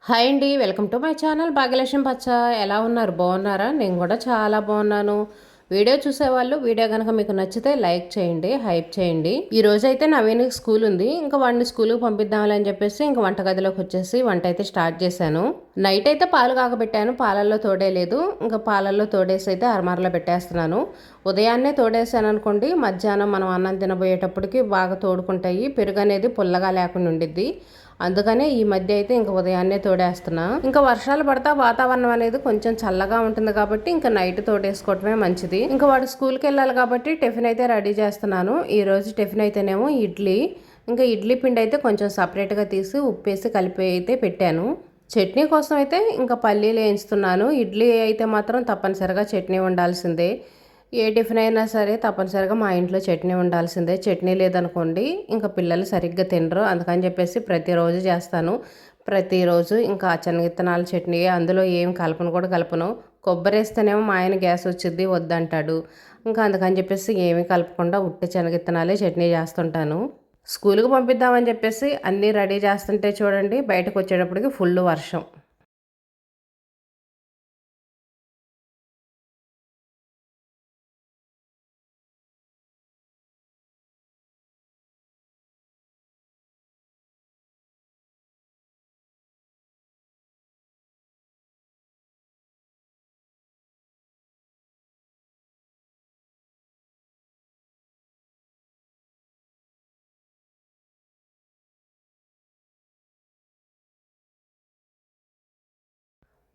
Hi అండి, welcome to my channel Bhagyalakshmi పచ్చ. ఎలా ఉన్నారు? బాగున్నారా? నేను కూడా చాలా బాగున్నాను. వీడియో చూసేవాళ్ళు వీడియో కనుక మీకు నచ్చితే లైక్ చేయండి, హైప్ చేయండి. ఈ రోజు అయితే నవీన్కి స్కూల్ ఉంది. ఇంకా వాడిని స్కూల్కి పంపిద్దామని చెప్పేసి ఇంకా వంటగదిలోకి వచ్చేసి వంట అయితే స్టార్ట్ చేశాను. నైట్ అయితే పాలు కాగబెట్టాను, పాలల్లో తోడేయలేదు. ఇంకా పాలల్లో తోడేసి అయితే అరమారలో పెట్టేస్తున్నాను. ఉదయాన్నే తోడేసాను అనుకోండి, మధ్యాహ్నం మనం అన్నం తినబోయేటప్పటికి బాగా తోడుకుంటాయి. పెరుగు అనేది పుల్లగా లేకుండా ఉండిద్ది. అందుకనే ఈ మధ్య అయితే ఇంకా ఉదయాన్నే తోడేస్తున్నా. ఇంకా వర్షాలు పడతా వాతావరణం అనేది కొంచెం చల్లగా ఉంటుంది కాబట్టి ఇంకా నైట్ తోడేసుకోవటమే మంచిది. ఇంకా వాడు స్కూల్కి వెళ్ళాలి కాబట్టి టిఫిన్ అయితే రెడీ చేస్తున్నాను. ఈ రోజు టిఫిన్ అయితేనేమో ఇడ్లీ. ఇంకా ఇడ్లీ పిండి అయితే కొంచెం సపరేట్గా తీసి ఉప్పేసి కలిపి అయితే పెట్టాను. చట్నీ కోసం అయితే ఇంకా పల్లీలు వేయించుతున్నాను. ఇడ్లీ అయితే మాత్రం తప్పనిసరిగా చట్నీ ఉండాల్సిందే. ఏ టిఫిన్ అయినా సరే తప్పనిసరిగా మా ఇంట్లో చట్నీ ఉండాల్సిందే. చట్నీ లేదనుకోండి ఇంకా పిల్లలు సరిగ్గా తినరు. అందుకని చెప్పేసి ప్రతిరోజు చేస్తాను. ప్రతిరోజు ఇంకా శనగిత్తనాల చట్నీ, అందులో ఏం కలపను కూడా కలపను. కొబ్బరి వేస్తేనేమో మా ఆయన గ్యాస్ వచ్చింది వద్దంటాడు. ఇంకా అందుకని చెప్పేసి ఏమీ కలపకుండా ఉట్టి శనగిత్తనాలే చట్నీ చేస్తుంటాను. స్కూల్కి పంపిద్దామని చెప్పేసి అన్నీ రెడీ చేస్తుంటే చూడండి, బయటకు వచ్చేటప్పటికి ఫుల్ వర్షం.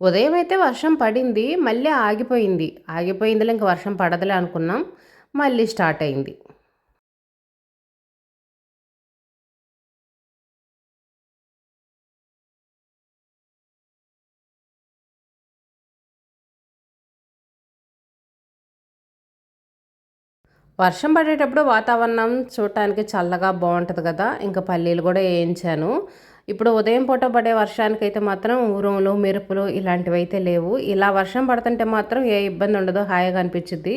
ఉదయం అయితే వర్షం పడింది, మళ్ళీ ఆగిపోయింది. ఆగిపోయిందిలే ఇంక వర్షం పడదులే అనుకున్నాం. మళ్ళీ స్టార్ట్ అయింది. వర్షం పడేటప్పుడు వాతావరణం చూడటానికి చల్లగా బాగుంటుంది కదా. ఇంకా పల్లీలు కూడా వేయించాను. ఇప్పుడు ఉదయం పూట పడే వర్షానికైతే మాత్రం ఉరుములు మెరుపులు ఇలాంటివి అయితే లేవు. ఇలా వర్షం పడుతుంటే మాత్రం ఏ ఇబ్బంది ఉండదు, హాయిగా అనిపించింది.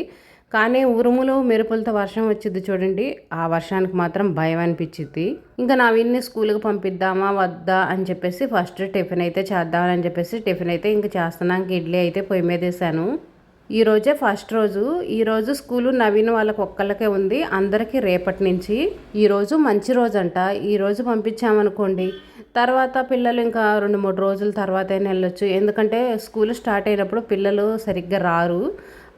కానీ ఉరుములు మెరుపులతో వర్షం వచ్చింది చూడండి, ఆ వర్షానికి మాత్రం భయం అనిపించింది. ఇంకా నా విన్ని స్కూల్కి పంపిద్దామా వద్దా అని చెప్పేసి ఫస్ట్ టిఫిన్ అయితే చేద్దామని చెప్పేసి టిఫిన్ అయితే ఇంక చేస్తున్నాక ఇడ్లీ అయితే పొయ్యి మీద వేసాను. ఈరోజే ఫస్ట్ రోజు. ఈరోజు స్కూలు నవీన్ వాళ్ళకి ఒక్కళ్ళకే ఉంది, అందరికీ రేపటి నుంచి. ఈరోజు మంచి రోజు అంట. ఈరోజు పంపించామనుకోండి, తర్వాత పిల్లలు ఇంకా 2-3 రోజుల తర్వాత అయినా వెళ్ళొచ్చు. ఎందుకంటే స్కూల్ స్టార్ట్ అయినప్పుడు పిల్లలు సరిగ్గా రారు.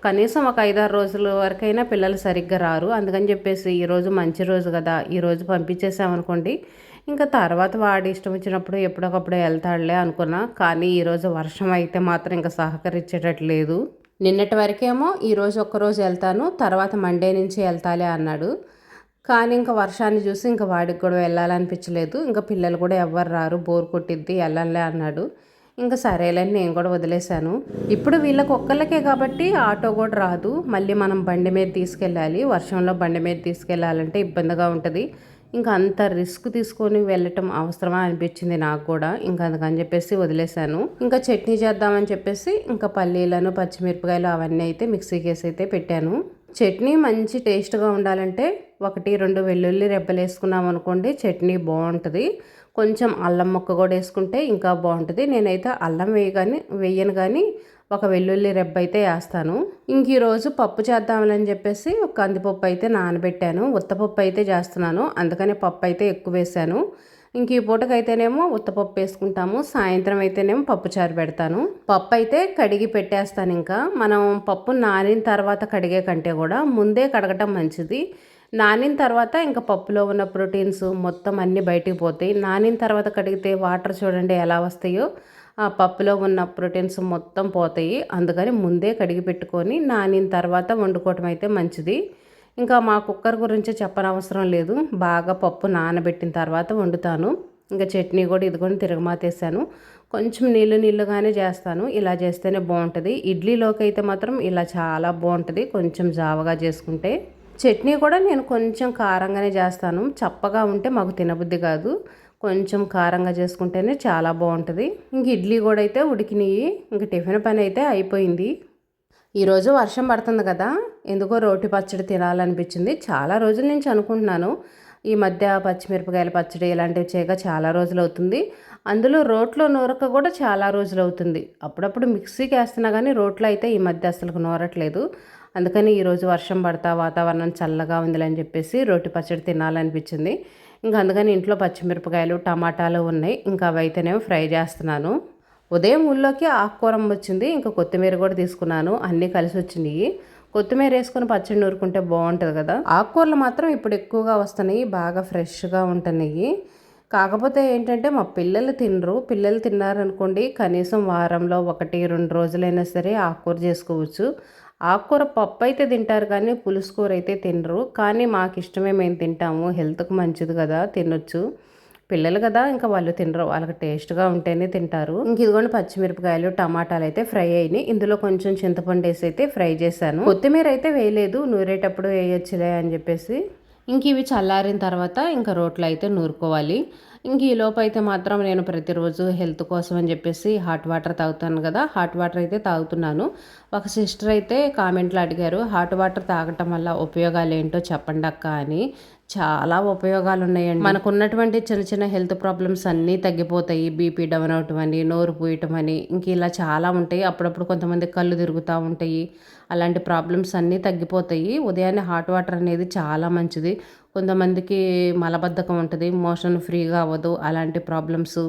కనీసం ఒక 5-6 రోజుల వరకైనా పిల్లలు సరిగ్గా రారు. అందుకని చెప్పేసి ఈరోజు మంచి రోజు కదా, ఈరోజు పంపించేసామనుకోండి, ఇంకా తర్వాత వాడి ఇష్టం వచ్చినప్పుడు ఎప్పటికప్పుడు వెళ్తాడులే అనుకున్నా. కానీ ఈరోజు వర్షం అయితే మాత్రం ఇంకా సహకరించేటట్లేదు. నిన్నటి వరకేమో ఈరోజు ఒక్కరోజు వెళ్తాను, తర్వాత మండే నుంచి వెళ్తాలే అన్నాడు. కానీ ఇంకా వర్షాన్ని చూసి ఇంకా వాడికి కూడా వెళ్ళాలనిపించలేదు. ఇంకా పిల్లలు కూడా ఎవ్వరు రారు, బోర్ కొట్టిద్ది, వెళ్ళాలే అన్నాడు. ఇంకా సరేలేని నేను కూడా వదిలేశాను. ఇప్పుడు వీళ్ళకి ఒక్కళ్ళకే కాబట్టి ఆటో కూడా రాదు. మళ్ళీ మనం బండి మీద తీసుకెళ్ళాలి. వర్షంలో బండి మీద తీసుకెళ్ళాలంటే ఇబ్బందిగా ఉంటుంది. ఇంకా అంత రిస్క్ తీసుకొని వెళ్ళటం అవసరమా అనిపించింది నాకు కూడా. ఇంకా అందుకని చెప్పేసి వదిలేశాను. ఇంకా చట్నీ చేద్దామని చెప్పేసి ఇంకా పల్లీలను పచ్చిమిరపకాయలు అవన్నీ అయితే మిక్సీకి వేసి అయితే పెట్టాను. చట్నీ మంచి టేస్ట్గా ఉండాలంటే 1-2 వెల్లుల్లి రెబ్బలు వేసుకున్నాం అనుకోండి, చట్నీ బాగుంటుంది. కొంచెం అల్లం ముక్క కూడా వేసుకుంటే ఇంకా బాగుంటుంది. నేనైతే అల్లం వేయను కానీ ఒక వెల్లుల్లి రెబ్బ అయితే వేస్తాను. ఇంక ఈరోజు పప్పు చేద్దామని చెప్పేసి ఒక కందిపప్పు అయితే నానబెట్టాను. ఉత్తపప్పు అయితే చేస్తున్నాను, అందుకని పప్పు అయితే ఎక్కువ వేసాను. ఇంక ఈ పూటకైతేనేమో ఉత్తపప్పు వేసుకుంటాము, సాయంత్రం అయితేనేమో పప్పుచారు పెడతాను. పప్పు అయితే కడిగి పెట్టేస్తాను. ఇంకా మనం పప్పు నానిన తర్వాత కడిగే కంటే కూడా ముందే కడగటం మంచిది. నానిన తర్వాత ఇంకా పప్పులో ఉన్న ప్రోటీన్స్ మొత్తం అన్నీ బయటికి పోతాయి. నానిన తర్వాత కడిగితే వాటర్ చూడండి ఎలా వస్తాయో, ఆ పప్పులో ఉన్న ప్రోటీన్స్ మొత్తం పోతాయి. అందుకని ముందే కడిగి పెట్టుకొని నానిన తర్వాత వండుకోవటం అయితే మంచిది. ఇంకా మా కుక్కర్ గురించి చెప్పనవసరం లేదు, బాగా పప్పు నానబెట్టిన తర్వాత వండుతాను. ఇంకా చట్నీ కూడా ఇదిగోని తిరగమాతేసాను. కొంచెం నీళ్ళుగానే చేస్తాను, ఇలా చేస్తేనే బాగుంటుంది. ఇడ్లీలోకి అయితే మాత్రం ఇలా చాలా బాగుంటుంది, కొంచెం జావగా చేసుకుంటే. చట్నీ కూడా నేను కొంచెం కారంగానే చేస్తాను, చప్పగా ఉంటే మాకు తినబుద్ధి కాదు. కొంచెం కారంగా చేసుకుంటేనే చాలా బాగుంటుంది. ఇంక ఇడ్లీ కూడా అయితే ఉడికినాయి. ఇంక టిఫిన్ పని అయితే అయిపోయింది. ఈరోజు వర్షం పడుతుంది కదా, ఎందుకో రోటి పచ్చడి తినాలనిపించింది. చాలా రోజుల నుంచి అనుకుంటున్నాను, ఈ మధ్య పచ్చిమిరపకాయల పచ్చడి ఇలాంటివి చేయక చాలా రోజులు అవుతుంది. అందులో రోట్లో నూరక కూడా చాలా రోజులు అవుతుంది. అప్పుడప్పుడు మిక్సీకి వేస్తున్నా కానీ రోట్లో అయితే ఈ మధ్య అసలు నూరట్లేదు. అందుకని ఈరోజు వర్షం పడతా వాతావరణం చల్లగా ఉందిలే అని చెప్పేసి రోటి పచ్చడి తినాలనిపించింది. ఇంకా అందుకని ఇంట్లో పచ్చిమిరపకాయలు టమాటాలు ఉన్నాయి. ఇంకా అవి అయితేనేమో ఫ్రై చేస్తున్నాను. ఉదయం ఊళ్ళోకి ఆకుకూర వచ్చింది. ఇంకా కొత్తిమీర కూడా తీసుకున్నాను. అన్నీ కలిసి వచ్చినాయి. కొత్తిమీర వేసుకొని పచ్చడి నూరుకుంటే బాగుంటుంది కదా. ఆకుకూరలు మాత్రం ఇప్పుడు ఎక్కువగా వస్తున్నాయి, బాగా ఫ్రెష్గా ఉంటున్నాయి. కాకపోతే ఏంటంటే మా పిల్లలు తినరు. పిల్లలు తిన్నారనుకోండి కనీసం వారంలో 1-2 రోజులైనా సరే ఆకుకూర చేసుకోవచ్చు. ఆకుకూర పప్పు అయితే తింటారు కానీ పులుసు కూర అయితే తినరు. కానీ మాకు ఇష్టమే, మేము తింటాము, హెల్త్కి మంచిది కదా, తినొచ్చు. పిల్లలు కదా ఇంకా వాళ్ళు తినరు, వాళ్ళకి టేస్ట్గా ఉంటేనే తింటారు. ఇంక ఇదిగోండి పచ్చిమిరపకాయలు టమాటాలు అయితే ఫ్రై అయినాయి. ఇందులో కొంచెం చింతపండు వేసి అయితే ఫ్రై చేశాను. కొత్తిమీర అయితే వేయలేదు, నూరేటప్పుడు వేయొచ్చులే అని చెప్పేసి. ఇంక ఇవి చల్లారిన తర్వాత ఇంకా రోట్లో అయితే నూరుకోవాలి. ఇంక ఈ లోపు అయితే మాత్రం నేను ప్రతిరోజు హెల్త్ కోసం అని చెప్పేసి హాట్ వాటర్ తాగుతాను కదా, హాట్ వాటర్ అయితే తాగుతున్నాను. ఒక సిస్టర్ అయితే కామెంట్లో అడిగారు హాట్ వాటర్ తాగటం వల్ల ఉపయోగాలు ఏంటో చెప్పండి అక్క అని. చాలా ఉపయోగాలు ఉన్నాయండి. మనకు ఉన్నటువంటి చిన్న చిన్న హెల్త్ ప్రాబ్లమ్స్ అన్నీ తగ్గిపోతాయి. బీపీ డౌన్ అవటం అని, నోరు పూయటం అని, ఇంక ఇలా చాలా ఉంటాయి. అప్పుడప్పుడు కొంతమంది కళ్ళు తిరుగుతూ ఉంటాయి. అలాంటి ప్రాబ్లమ్స్ అన్నీ తగ్గిపోతాయి. ఉదయాన్నే హాట్ వాటర్ అనేది చాలా మంచిది. కొంతమందికి మలబద్ధకం ఉంటుంది, మోషన్ ఫ్రీగా అవ్వదు, అలాంటి ప్రాబ్లమ్స్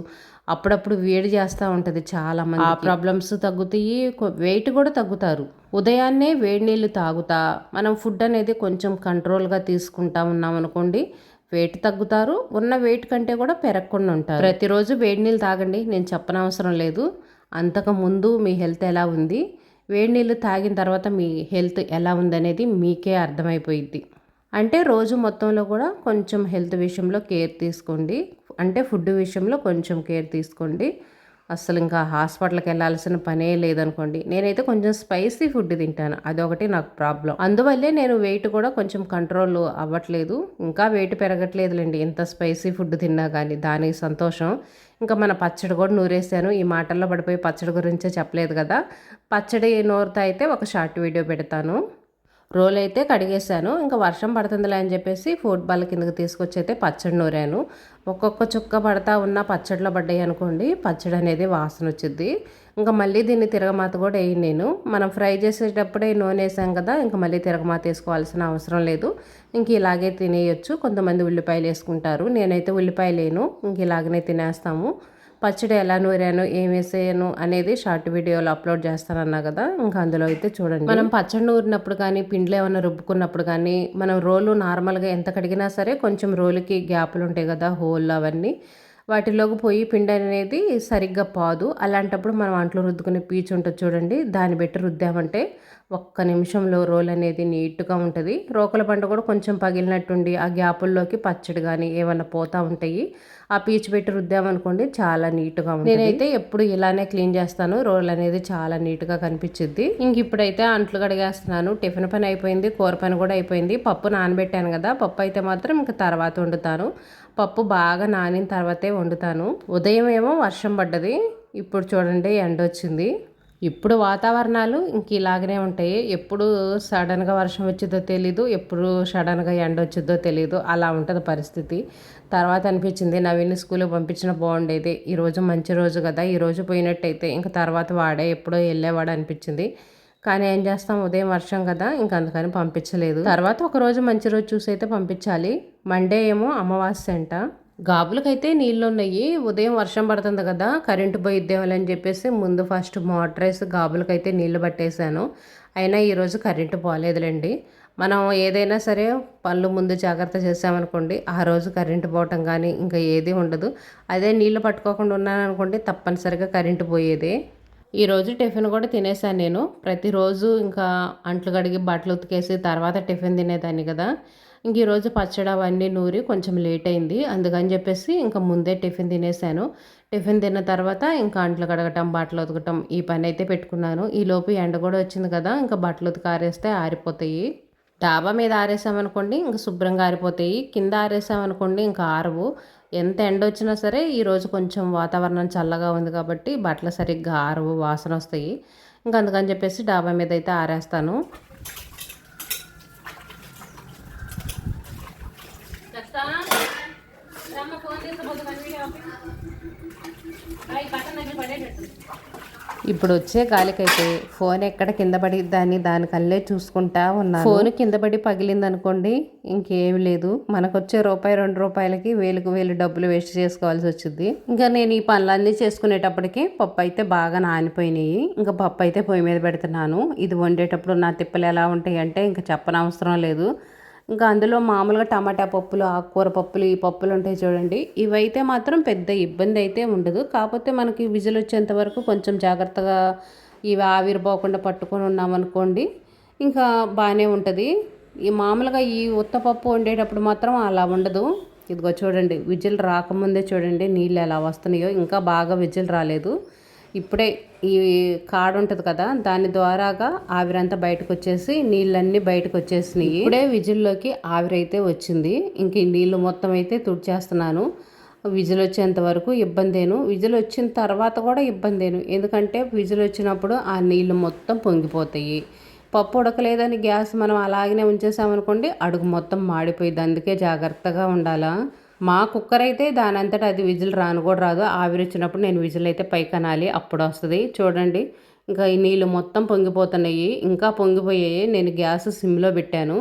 అప్పుడప్పుడు వేడి చేస్తూ ఉంటుంది చాలామంది. ఆ ప్రాబ్లమ్స్ తగ్గుతాయి, వెయిట్ కూడా తగ్గుతారు. ఉదయాన్నే వేడి నీళ్ళు తాగుతా మనం ఫుడ్ అనేది కొంచెం కంట్రోల్గా తీసుకుంటా ఉన్నాం అనుకోండి, వెయిట్ తగ్గుతారు. ఉన్న వెయిట్ కంటే కూడా పెరగకుండా ఉంటారు. ప్రతిరోజు వేడి నీళ్ళు తాగండి, నేను చెప్పనవసరం లేదు. అంతకు ముందు మీ హెల్త్ ఎలా ఉంది, వేడి నీళ్ళు తాగిన తర్వాత మీ హెల్త్ ఎలా ఉందనేది మీకే అర్థమైపోయిద్ది. అంటే రోజు మొత్తంలో కూడా కొంచెం హెల్త్ విషయంలో కేర్ తీసుకోండి. అంటే ఫుడ్ విషయంలో కొంచెం కేర్ తీసుకోండి. అస్సలు ఇంకా హాస్పిటల్కి వెళ్ళాల్సిన పనే లేదనుకోండి. నేనైతే కొంచెం స్పైసీ ఫుడ్ తింటాను, అదొకటి నాకు ప్రాబ్లం. అందువల్లే నేను వెయిట్ కూడా కొంచెం కంట్రోల్ అవ్వట్లేదు. ఇంకా వెయిట్ పెరగట్లేదులేండి ఎంత స్పైసీ ఫుడ్ తిన్నా కానీ, దానికి సంతోషం. ఇంకా మన పచ్చడి కూడా నూరేసాను. ఈ మాటల్లో పడిపోయి పచ్చడి గురించే చెప్పలేదు కదా. పచ్చడి నూరుతా అయితే ఒక షార్ట్ వీడియో పెడతాను. రోల్ అయితే కడిగేసాను. ఇంకా వర్షం పడుతుందిలే అని చెప్పేసి ఫుట్బాల్ కిందకి తీసుకొచ్చి అయితే పచ్చడి నూరాను. ఒక్కొక్క చుక్క పడతా ఉన్న పచ్చడిలో పడ్డాయి అనుకోండి, పచ్చడి అనేది వాసన వచ్చింది. ఇంకా మళ్ళీ దీన్ని తిరగమాత కూడా వేయను నేను. మనం ఫ్రై చేసేటప్పుడే నూనె వేసాం కదా, ఇంకా మళ్ళీ తిరగమాత వేసుకోవాల్సిన అవసరం లేదు. ఇంక ఇలాగే తినేయొచ్చు. కొంతమంది ఉల్లిపాయలు వేసుకుంటారు, నేనైతే ఉల్లిపాయలు వేయను. ఇంక ఇలాగనే తినేస్తాము. పచ్చడి ఎలా నూరాను, ఏం వేసాను అనేది షార్ట్ వీడియోలో అప్లోడ్ చేస్తానన్నా కదా, ఇంకా అందులో అయితే చూడండి. మనం పచ్చడి నూరినప్పుడు కానీ, పిండిలో ఏమైనా రుబ్బుకున్నప్పుడు కానీ, మనం రోలు నార్మల్గా ఎంత కడిగినా సరే కొంచెం రోలుకి గ్యాపులు ఉంటాయి కదా, హోల్ అవన్నీ, వాటిలోకి పోయి పిండి అనేది సరిగ్గా పాదు. అలాంటప్పుడు మనం అంట్లో రుద్దుకునే పీచు ఉంటుంది చూడండి, దాన్ని పెట్టి రుద్దామంటే ఒక్క నిమిషంలో రోల్ అనేది నీట్గా ఉంటుంది. రోకల పండు కూడా కొంచెం పగిలినట్టుండి ఆ గ్యాపుల్లోకి పచ్చడి కానీ ఏమన్నా పోతూ ఉంటాయి. ఆ పీచు పెట్టి రుద్దామనుకోండి చాలా నీట్గా ఉంటుంది. నేనైతే ఎప్పుడు ఇలానే క్లీన్ చేస్తాను. రోల్ అనేది చాలా నీట్గా కనిపించింది. ఇంక ఇప్పుడైతే అంట్లు కడిగేస్తున్నాను. టిఫిన్ పని అయిపోయింది, కూర పని కూడా అయిపోయింది. పప్పు నానబెట్టాను కదా, పప్పు అయితే మాత్రం ఇంకా తర్వాత వండుతాను. పప్పు బాగా నానిన తర్వాతే వండుతాను. ఉదయం ఏమో వర్షం పడ్డది, ఇప్పుడు చూడండి ఎండ వచ్చింది. ఇప్పుడు వాతావరణాలు ఇంక ఇలాగనే ఉంటాయి. ఎప్పుడు సడన్గా వర్షం వచ్చిద్దో తెలీదు, ఎప్పుడు సడన్గా ఎండ వచ్చిద్దో తెలీదు, అలా ఉంటుంది పరిస్థితి. తర్వాత అనిపించింది నవీన్ స్కూల్కి పంపించిన బాగుండేది, ఈరోజు మంచి రోజు కదా, ఈరోజు పోయినట్టయితే ఇంకా తర్వాత వాడే ఎప్పుడో వెళ్ళేవాడు అనిపించింది. కానీ ఏం చేస్తాం, ఉదయం వర్షం కదా, ఇంక అందుకని పంపించలేదు. తర్వాత ఒకరోజు మంచి రోజు చూసి అయితే పంపించాలి. మండే ఏమో అమావాస్య అంట. గాబులకైతే నీళ్ళు ఉన్నాయి. ఉదయం వర్షం పడుతుంది కదా, కరెంటు పోయిద్దేమని చెప్పేసి ముందు ఫస్ట్ మోటర్ వేసి గాబులకైతే నీళ్లు పట్టేశాను. అయినా ఈరోజు కరెంటు పోలేదులేండి. మనం ఏదైనా సరే పనులు ముందు జాగ్రత్త చేసామనుకోండి, ఆ రోజు కరెంటు పోవటం కానీ ఇంకా ఏది ఉండదు. అదే నీళ్లు పట్టుకోకుండా ఉన్నాను అనుకోండి, తప్పనిసరిగా కరెంటు పోయేదే. ఈరోజు టిఫిన్ కూడా తినేసాను నేను. ప్రతిరోజు ఇంకా అంట్లు కడిగి బట్టలు ఉతికేసి తర్వాత టిఫిన్ తినేదాన్ని కదా. ఇంక ఈరోజు పచ్చడి అవన్నీ నూరి కొంచెం లేట్ అయింది, అందుకని చెప్పేసి ఇంకా ముందే టిఫిన్ తినేసాను. టిఫిన్ తిన్న తర్వాత ఇంకా అంట్లు కడగటం, బట్టలు ఉతకటం ఈ పని అయితే పెట్టుకున్నాను. ఈలోపు ఎండ కూడా వచ్చింది కదా, ఇంకా బట్టలు ఉతికి ఆరేస్తే ఆరిపోతాయి. డాబా మీద ఆరేసామనుకోండి ఇంకా శుభ్రంగా ఆరిపోతాయి. కింద ఆరేసామనుకోండి ఇంకా ఆరవు. ఎంత ఎండ వచ్చినా సరే ఈరోజు కొంచెం వాతావరణం చల్లగా ఉంది కాబట్టి బట్టలు సరిగ్గా ఆరవు, వాసన వస్తాయి. ఇంకా అందుకని చెప్పేసి డాబా మీద అయితే ఆరేస్తాను. ఇప్పుడు వచ్చే గాలికైతే ఫోన్ ఎక్కడ కింద పడిద్దని దానికల్లే చూసుకుంటా ఉన్నాను. ఫోన్ కింద పడి పగిలింది అనుకోండి, ఇంకేమి లేదు. మనకు వచ్చే రూపాయి 2 రూపాయలకి వేలు డబ్బులు వేస్ట్ చేసుకోవాల్సి వచ్చింది. ఇంకా నేను ఈ పనులన్నీ చేసుకునేటప్పటికి పప్పు అయితే బాగా నానిపోయినాయి. ఇంకా పప్పు అయితే పొయ్యి మీద పెడుతున్నాను. ఇది వండేటప్పుడు నా తిప్పలు ఎలా ఉంటాయి అంటే ఇంకా చెప్పనవసరం లేదు. ఇంకా అందులో మామూలుగా టమాటా పప్పులు, ఆకుకూర పప్పులు, ఈ పప్పులు ఉంటాయి చూడండి. ఇవైతే మాత్రం పెద్ద ఇబ్బంది అయితే ఉండదు. కాకపోతే మనకి విజిల్ వచ్చేంత వరకు కొంచెం జాగ్రత్తగా ఇవి ఆవిరిపోకుండా పట్టుకొని ఉన్నామనుకోండి, ఇంకా బాగానే ఉంటుంది. ఈ మామూలుగా ఈ ఉత్తపప్పు వండేటప్పుడు మాత్రం అలా ఉండదు. ఇదిగో చూడండి, విజిల్ రాకముందే చూడండి నీళ్ళు ఎలా వస్తున్నాయో. ఇంకా బాగా విజిల్ రాలేదు. ఇప్పుడే ఈ కాడ ఉంటుంది కదా, దాని ద్వారాగా ఆవిరంతా బయటకు వచ్చేసి నీళ్ళన్నీ బయటకు వచ్చేసినాయి. ఇప్పుడే విజిల్లోకి ఆవిరైతే వచ్చింది. ఇంక ఈ నీళ్ళు మొత్తం అయితే తుడిచేస్తున్నాను. విజిల్ వచ్చేంత వరకు ఇబ్బందేను, విజిల్ వచ్చిన తర్వాత కూడా ఇబ్బందేను. ఎందుకంటే విజిల్ వచ్చినప్పుడు ఆ నీళ్ళు మొత్తం పొంగిపోతాయి. పప్పు ఉడకలేదని గ్యాస్ మనం అలాగనే ఉంచేసామనుకోండి, అడుగు మొత్తం మాడిపోయింది. అందుకే జాగ్రత్తగా ఉండాలా. మా కుక్కర్ అయితే దానంతటా అది విజిల్ రాను కూడా రాదు. ఆవిరి వచ్చినప్పుడు నేను విజిల్ అయితే పైకి అనాలి, అప్పుడు వస్తుంది. చూడండి, ఇంకా ఈ నీళ్ళు మొత్తం పొంగిపోతున్నాయి. ఇంకా పొంగిపోయాయి. నేను గ్యాస్ సిమ్లో పెట్టాను.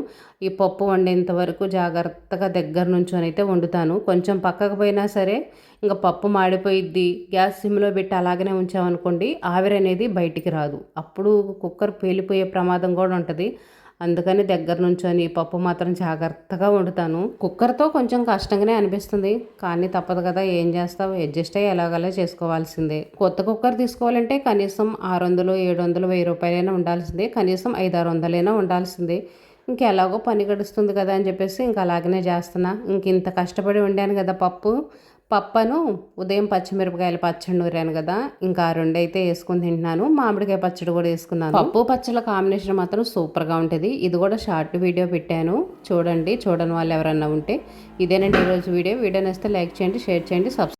ఈ పప్పు వండేంత వరకు జాగ్రత్తగా దగ్గర నుంచొని అయితే వండుతాను. కొంచెం పక్కకు పోయినా సరే ఇంకా పప్పు మాడిపోయిద్ది. గ్యాస్ సిమ్లో పెట్టి అలాగనే ఉంచామనుకోండి, ఆవిరి అనేది బయటికి రాదు. అప్పుడు కుక్కర్ పేలిపోయే ప్రమాదం కూడా ఉంటుంది. అందుకని దగ్గర నుంచొని పప్పు మాత్రం జాగ్రత్తగా వండుతాను. కుక్కర్తో కొంచెం కష్టంగానే అనిపిస్తుంది, కానీ తప్పదు కదా, ఏం చేస్తావు, అడ్జస్ట్ అయ్యి ఎలాగలా చేసుకోవాల్సిందే. కొత్త కుక్కర్ తీసుకోవాలంటే కనీసం 600, 700, 1000 రూపాయలైనా ఉండాల్సిందే. కనీసం 500-600 ఉండాల్సిందే. ఇంకెలాగో పని గడుస్తుంది కదా అని చెప్పేసి ఇంకా అలాగనే చేస్తున్నా. ఇంత కష్టపడి వండాను కదా పప్పును ఉదయం పచ్చిమిరపకాయల పచ్చడి నూరాను కదా, ఇంకా 2 అయితే వేసుకుని తింటున్నాను. మామిడికాయ పచ్చడి కూడా వేసుకున్నాను. పప్పు పచ్చళ్ళ కాంబినేషన్ మాత్రం సూపర్గా ఉంటుంది. ఇది కూడా షార్ట్ వీడియో పెట్టాను, చూడండి. చూడని వాళ్ళు ఎవరన్నా ఉంటే. ఇదేనండి ఈరోజు వీడియో. వీడియో నచ్చితే లైక్ చేయండి, షేర్ చేయండి, సబ్స్క్రైబ్